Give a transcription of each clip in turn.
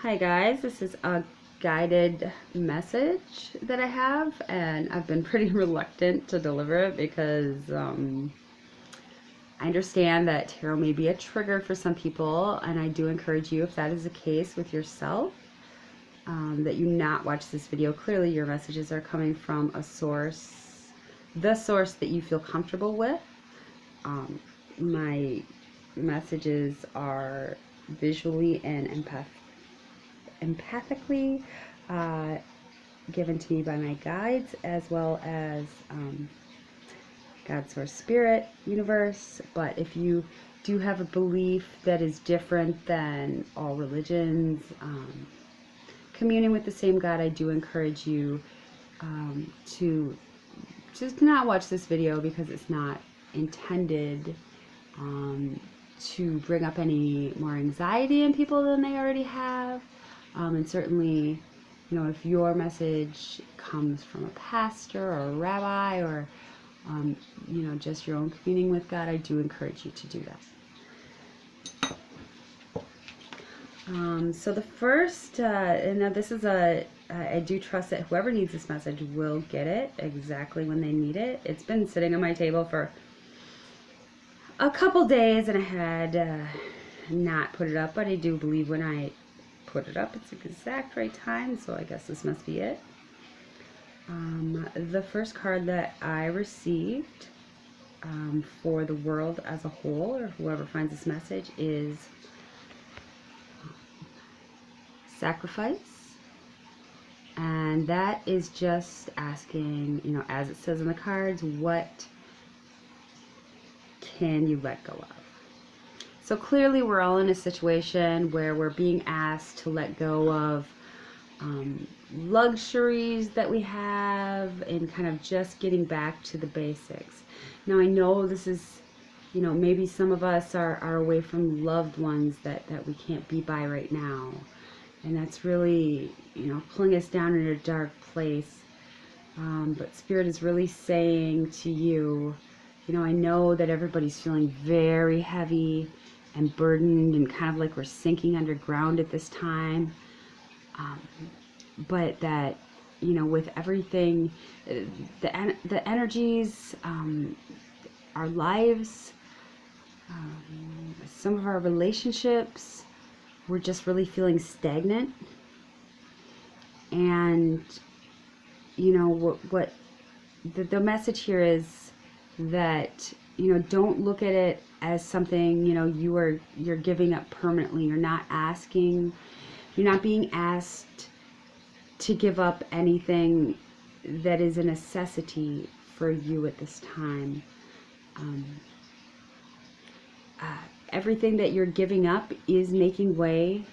Hi guys, this is a guided message that I have, and I've been pretty reluctant to deliver it because I understand that tarot may be a trigger for some people, and I do encourage you, if that is the case with yourself, that you not watch this video. Clearly your messages are coming from a source, the source that you feel comfortable with. My messages are visually and empathically given to me by my guides, as well as God, Source, Spirit, Universe. But if you do have a belief that is different than all religions, communing with the same God, I do encourage you to just not watch this video, because it's not intended to bring up any more anxiety in people than they already have. And certainly, you know, if your message comes from a pastor or a rabbi, or you know, just your own communing with God, I do encourage you to do that. So the first, and now this is I do trust that whoever needs this message will get it exactly when they need it. It's been sitting on my table for a couple days, and I had not put it up, but I do believe when I put it up, it's the exact right time, so I guess this must be it. The first card that I received for the world as a whole, or whoever finds this message, is sacrifice. And that is just asking, you know, as it says in the cards, what can you let go of? So clearly we're all in a situation where we're being asked to let go of luxuries that we have, and kind of just getting back to the basics. Now I know this is, you know, maybe some of us are away from loved ones that we can't be by right now. And that's really, you know, pulling us down in a dark place. But Spirit is really saying to you, you know, I know that everybody's feeling very heavy and burdened, and kind of like we're sinking underground at this time. But that, you know, with everything, the energies, our lives, some of our relationships, we're just really feeling stagnant. And, you know, what the message here is that, you know, don't look at it as something, you know, you're giving up permanently. You're not being asked to give up anything that is a necessity for you at this time. Everything that you're giving up is making way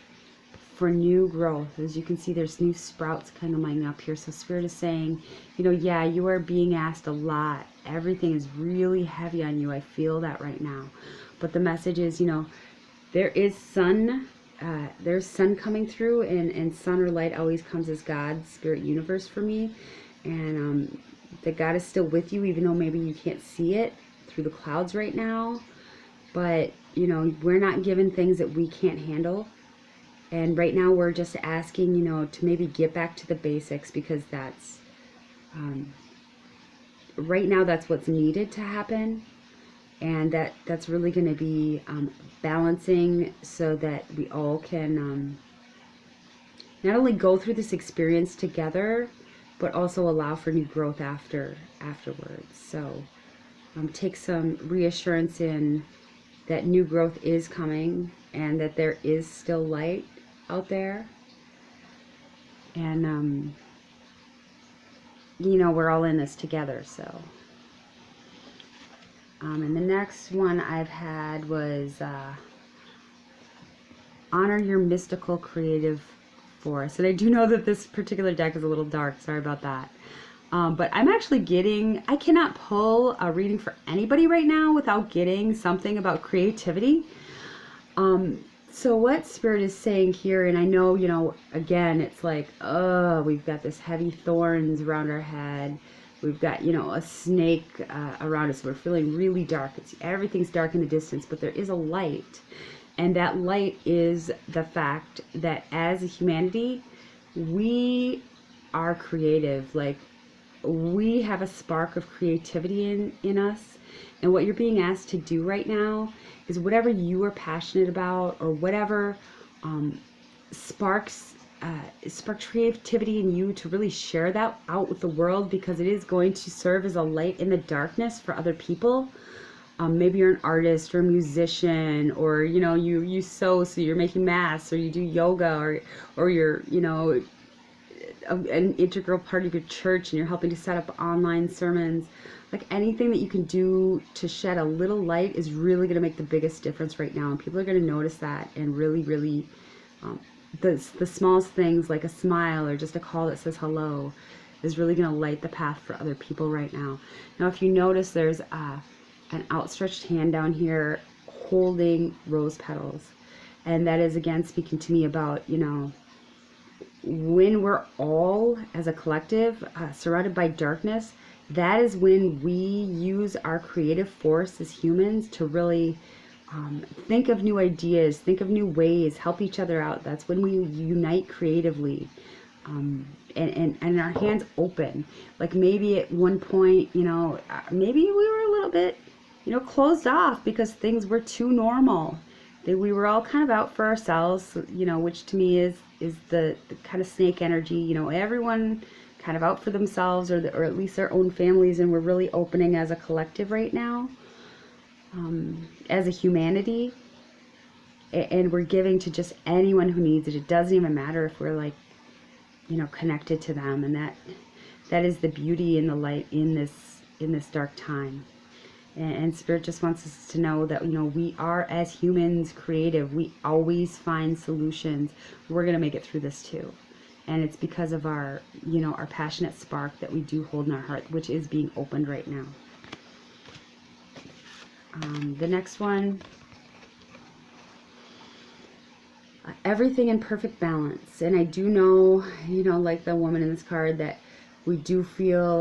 for new growth. As you can see, there's new sprouts kind of lining up here. So Spirit is saying, you know, yeah, you are being asked a lot. Everything is really heavy on you. I feel that right now. But the message is, you know, there is sun. There's sun coming through, and sun or light always comes as God, Spirit, Universe for me. And that God is still with you, even though maybe you can't see it through the clouds right now. But, you know, we're not given things that we can't handle. And right now we're just asking, you know, to maybe get back to the basics, because that's, right now that's what's needed to happen. And that's really going to be balancing, so that we all can not only go through this experience together, but also allow for new growth afterwards. So take some reassurance in that new growth is coming, and that there is still light out there. And you know, we're all in this together. So and the next one I've had was honor your mystical creative force. And I do know that this particular deck is a little dark, sorry about that. But I'm actually I cannot pull a reading for anybody right now without getting something about creativity. So what Spirit is saying here, and I know, you know, again, it's like, oh, we've got this heavy thorns around our head. We've got, you know, a snake around us. We're feeling really dark. Everything's dark in the distance, but there is a light. And that light is the fact that as a humanity, we are creative. Like, we have a spark of creativity in us. And what you're being asked to do right now is whatever you are passionate about, or whatever sparks spark creativity in you, to really share that out with the world, because it is going to serve as a light in the darkness for other people. Maybe you're an artist or a musician, or you sew, so you're making masks, or you do yoga, or you're an integral part of your church and you're helping to set up online sermons. Like, anything that you can do to shed a little light is really going to make the biggest difference right now, and people are going to notice that, and really the smallest things, like a smile or just a call that says hello, is really going to light the path for other people right now. Now, if you notice, there's an outstretched hand down here holding rose petals, and that is again speaking to me about when we're all as a collective surrounded by darkness, that is when we use our creative force as humans to really think of new ideas, think of new ways, help each other out. That's when we unite creatively, and our hands open. Like, maybe at one point, maybe we were a little bit closed off because things were too normal. We were all kind of out for ourselves, which to me is the kind of snake energy. Everyone kind of out for themselves, or at least their own families, and we're really opening as a collective right now, as a humanity, and we're giving to just anyone who needs it. It doesn't even matter if we're connected to them, and that is the beauty and the light in this dark time. And Spirit just wants us to know that, we are, as humans, creative. We always find solutions. We're going to make it through this too. And it's because of our passionate spark that we do hold in our heart, which is being opened right now. The next one, everything in perfect balance. And I do know, like the woman in this card, that we do feel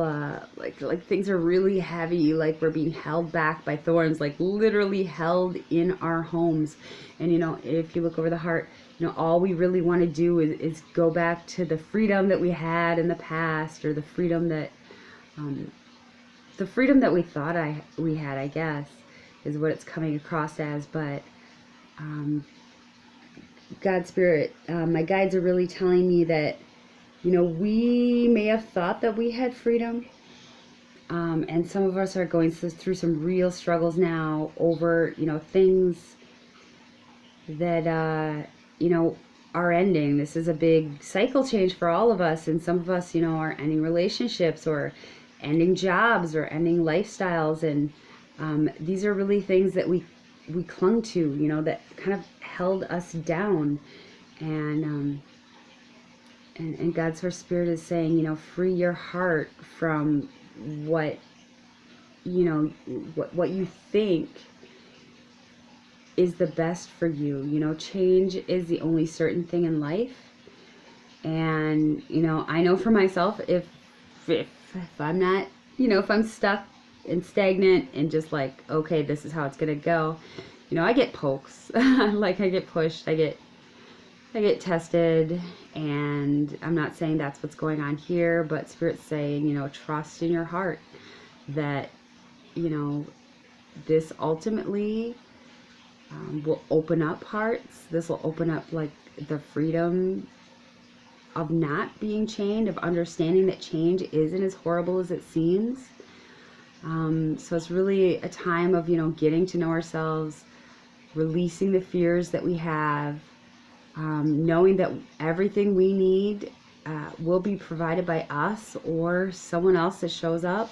like things are really heavy, like we're being held back by thorns, like literally held in our homes. And if you look over the heart, all we really want to do is go back to the freedom that we had in the past, or the freedom that we thought we had, I guess, is what it's coming across as. But God, Spirit, my guides are really telling me that we may have thought that we had freedom, and some of us are going through some real struggles now over things that are ending. This is a big cycle change for all of us, and some of us are ending relationships, or ending jobs, or ending lifestyles, and these are really things that we clung to, that kind of held us down. And God's Source Spirit is saying, free your heart from what you think is the best for you. Change is the only certain thing in life. And, I know for myself, if I'm not, if I'm stuck and stagnant and just like, okay, this is how it's going to go, I get pokes, like I get pushed, I get tested, and I'm not saying that's what's going on here, but Spirit's saying, trust in your heart that, this ultimately will open up hearts. This will open up like the freedom of not being chained, of understanding that change isn't as horrible as it seems. So it's really a time of, getting to know ourselves, releasing the fears that we have, knowing that everything we need will be provided by us or someone else that shows up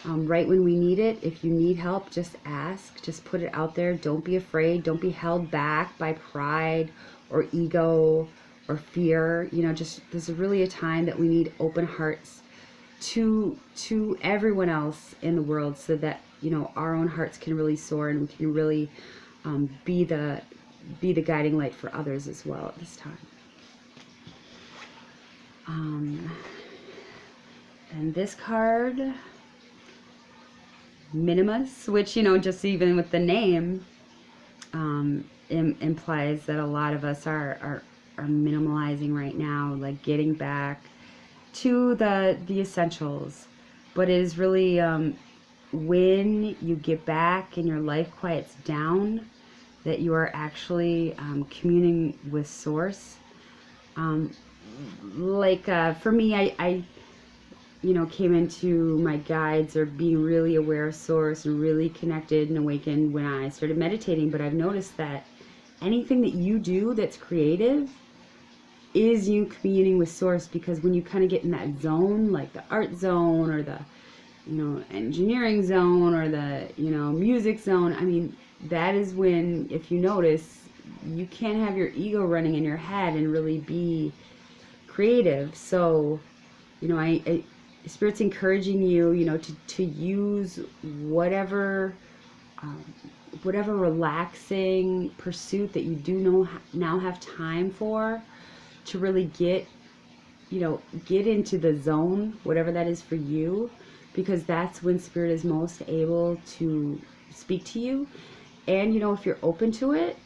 right when we need it. If you need help, just ask, just put it out there. Don't be afraid. Don't be held back by pride or ego or fear. Just, this is really a time that we need open hearts to everyone else in the world, so that our own hearts can really soar, and we can really be the guiding light for others as well at this time. And this card, Minimus, which just even with the name, implies that a lot of us are minimalizing right now, like getting back to the essentials. But it is really when you get back and your life quiets down, that you are actually communing with Source. For me, I came into my guides or being really aware of Source and really connected and awakened when I started meditating. But I've noticed that anything that you do that's creative is you communing with Source, because when you kind of get in that zone, like the art zone or the engineering zone or the music zone, I mean, that is when, if you notice, you can't have your ego running in your head and really be creative. So I Spirit's encouraging you to use whatever relaxing pursuit that you do now have time for, to really get into the zone, whatever that is for you, because that's when Spirit is most able to speak to you. And if you're open to it,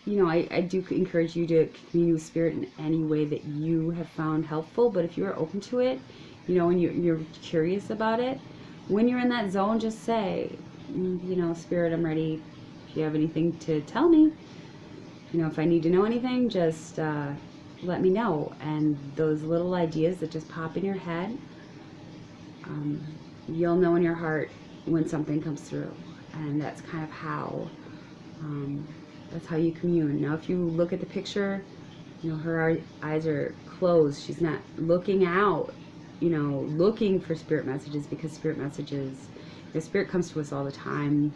I do encourage you to commune with Spirit in any way that you have found helpful. But if you are open to it, and you're curious about it, when you're in that zone, just say, Spirit, I'm ready. If you have anything to tell me, if I need to know anything, just let me know. And those little ideas that just pop in your head, you'll know in your heart when something comes through. And that's kind of how you commune. Now, if you look at the picture, her eyes are closed. She's not looking out, looking for Spirit messages, because Spirit messages, Spirit comes to us all the time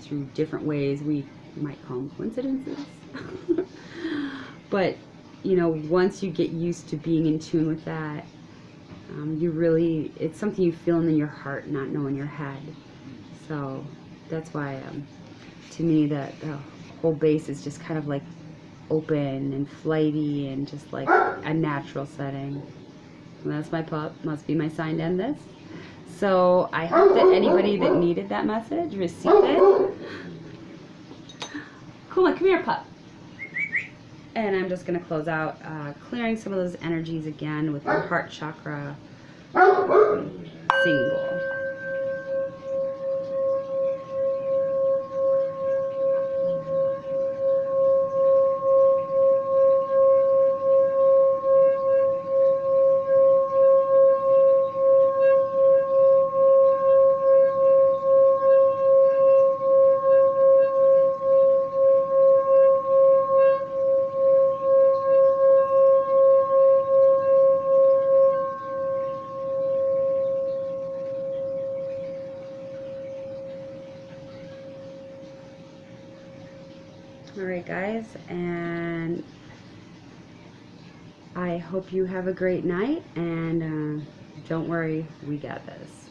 through different ways. We might call them coincidences. But, once you get used to being in tune with that, it's something you feel in your heart, not know in your head. So that's why, to me, the whole base is just kind of like open and flighty and just like a natural setting. And that's my pup. Must be my sign to end this. So I hope that anybody that needed that message received it. Cool, come here, pup. And I'm just going to close out, clearing some of those energies again with your heart chakra single. Alright guys, and I hope you have a great night, and don't worry, we got this.